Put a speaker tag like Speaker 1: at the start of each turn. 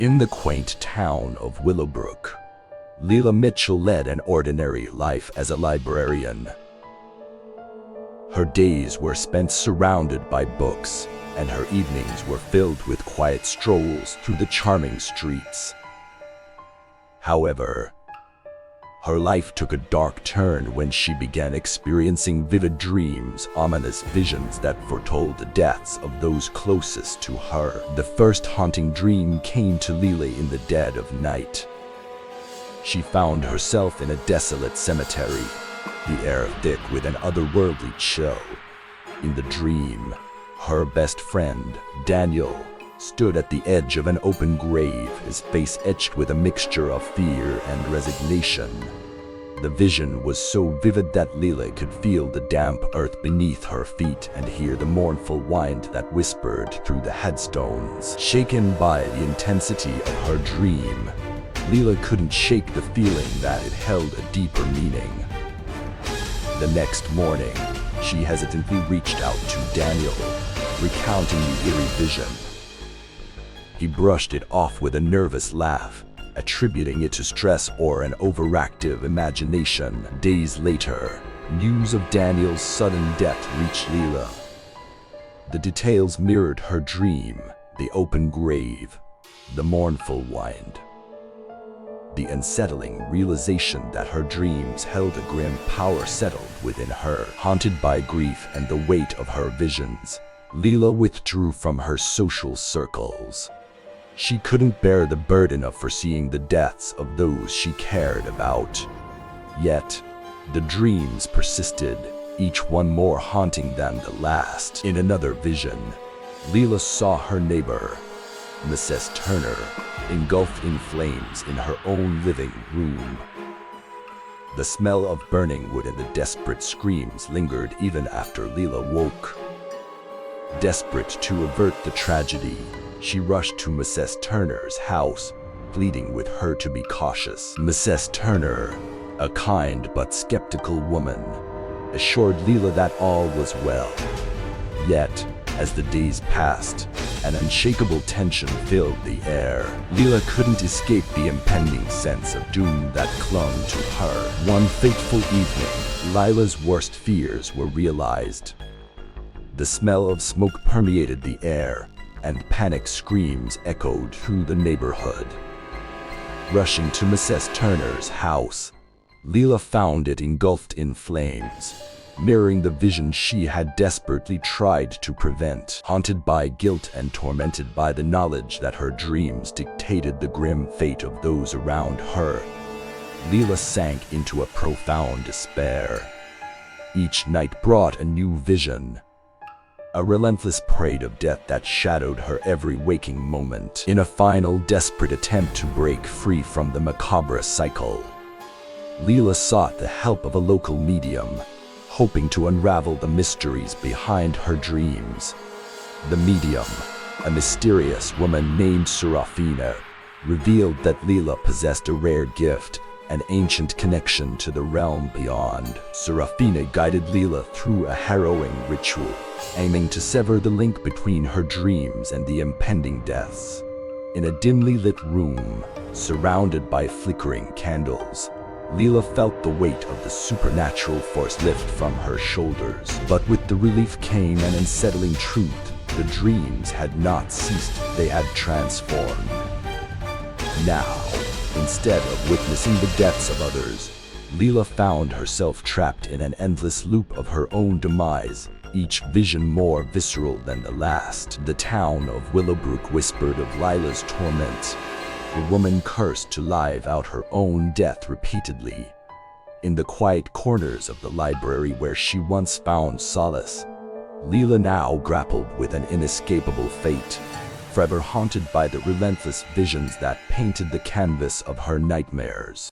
Speaker 1: In the quaint town of Willowbrook, Lila Mitchell led an ordinary life as a librarian. Her days were spent surrounded by books, and her evenings were filled with quiet strolls through the charming streets. However, her life took a dark turn when she began experiencing vivid dreams, ominous visions that foretold the deaths of those closest to her. The first haunting dream came to Lila in the dead of night. She found herself in a desolate cemetery, the air thick with an otherworldly chill. In the dream, her best friend, Daniel, stood at the edge of an open grave, his face etched with a mixture of fear and resignation. The vision was so vivid that Lila could feel the damp earth beneath her feet and hear the mournful wind that whispered through the headstones. Shaken by the intensity of her dream, Lila couldn't shake the feeling that it held a deeper meaning. The next morning, she hesitantly reached out to Daniel, recounting the eerie vision. He brushed it off with a nervous laugh, attributing it to stress or an overactive imagination. Days later, news of Daniel's sudden death reached Lila. The details mirrored her dream: the open grave, the mournful wind. The unsettling realization that her dreams held a grim power settled within her. Haunted by grief and the weight of her visions, Lila withdrew from her social circles. She couldn't bear the burden of foreseeing the deaths of those she cared about. Yet, the dreams persisted, each one more haunting than the last. In another vision, Lila saw her neighbor, Mrs. Turner, engulfed in flames in her own living room. The smell of burning wood and the desperate screams lingered even after Lila woke. Desperate to avert the tragedy, she rushed to Mrs. Turner's house, pleading with her to be cautious. Mrs. Turner, a kind but skeptical woman, assured Lila that all was well. Yet, as the days passed, an unshakable tension filled the air. Lila couldn't escape the impending sense of doom that clung to her. One fateful evening, Lila's worst fears were realized. The smell of smoke permeated the air, and panic screams echoed through the neighborhood. Rushing to Mrs. Turner's house, Lila found it engulfed in flames, mirroring the vision she had desperately tried to prevent. Haunted by guilt and tormented by the knowledge that her dreams dictated the grim fate of those around her, Lila sank into a profound despair. Each night brought a new vision, a relentless parade of death that shadowed her every waking moment. In a final desperate attempt to break free from the macabre cycle, Lila sought the help of a local medium, hoping to unravel the mysteries behind her dreams. The medium, a mysterious woman named Serafina, revealed that Lila possessed a rare gift, an ancient connection to the realm beyond. Serafina guided Lila through a harrowing ritual, aiming to sever the link between her dreams and the impending deaths. In a dimly lit room, surrounded by flickering candles, Lila felt the weight of the supernatural force lift from her shoulders. But with the relief came an unsettling truth: the dreams had not ceased, they had transformed. Now, instead of witnessing the deaths of others, Lila found herself trapped in an endless loop of her own demise, each vision more visceral than the last. The town of Willowbrook whispered of Lila's torment. The woman cursed to live out her own death repeatedly. In the quiet corners of the library where she once found solace, Lila now grappled with an inescapable fate, forever haunted by the relentless visions that painted the canvas of her nightmares.